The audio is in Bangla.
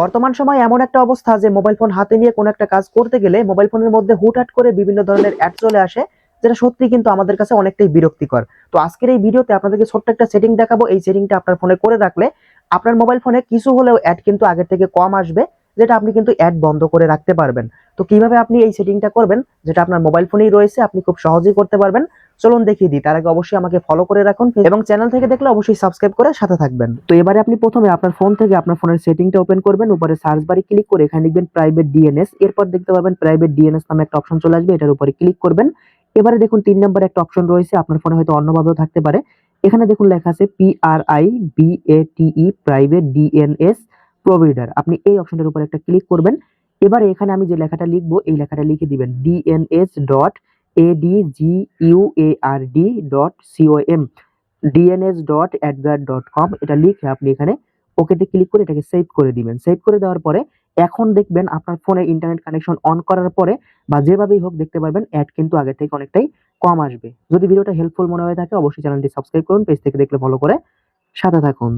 বর্তমান সময়ে এমন একটা অবস্থা যে মোবাইল ফোন হাতে নিয়ে কোনো একটা কাজ করতে গেলে মোবাইল ফোনের মধ্যে হুটহাট করে বিভিন্ন ধরনের অ্যাড চলে আসে, যেটা সত্যি কিন্তু আমাদের কাছে অনেকটাই বিরক্তিকর। তো আজকের এই ভিডিওতে আপনাদেরকে ছোট্ট একটা সেটিং দেখাবো। এই সেটিংটা আপনার ফোনে করে রাখলে আপনার মোবাইল ফোনে কিছু হলেও অ্যাড কিন্তু আগের থেকে কম আসবে, যেটা আপনি কিন্তু অ্যাড বন্ধ করে রাখতে পারবেন। তো কিভাবে আপনি এই সেটিংটা করবেন, যেটা আপনার মোবাইল ফোনেই রয়েছে, আপনি খুব সহজেই করতে পারবেন। চলুন দেখিয়ে দিই। তার আগে অবশ্যই আমাকে ফলো করে রাখুন এবং চ্যানেল থেকে দেখলে অবশ্যই সাবস্ক্রাইব করে সাথে থাকবেন। তো এবারে আপনি প্রথমে আপনার ফোন থেকে আপনার ফোনের সেটিংটা ওপেন করবেন। উপরে সার্চ বারে ক্লিক করে এখানে লিখবেন প্রাইভেট ডিএনএস। এরপর দেখতে পাবেন প্রাইভেট ডিএনএস নামে একটা অপশন চলে আসবে, এটার উপরে ক্লিক করবেন। এবারে দেখুন 3 নম্বরে একটা অপশন রয়েছে, আপনার ফোনে হয়তো অন্যভাবেও থাকতে পারে। এখানে দেখুন লেখা আছে PRIVATE প্রাইভেট ডিএনএস প্রোভাইডার। আপনি এই অপশনটার উপর একটা ক্লিক করবেন। এবারে এখানে আমি যে লেখাটা লিখবো এই লেখাটা লিখে দিবেন dns.adguard.com, dns.adguard.com। এটা লিখে আপনি এখানে ওকেতে ক্লিক করে এটাকে সেভ করে দিবেন। সেভ করে দেওয়ার পরে এখন দেখবেন আপনার ফোনে ইন্টারনেট কানেকশন অন করার পরে বা যেভাবেই হোক দেখতে পারবেন অ্যাড কিন্তু আগে থেকে অনেকটাই কম আসবে। যদি ভিডিওটা হেল্পফুল মনে হয়ে থাকে অবশ্যই চ্যানেলটি সাবস্ক্রাইব করুন, পেজ থেকে দেখলে ফলো করে সাথে থাকুন।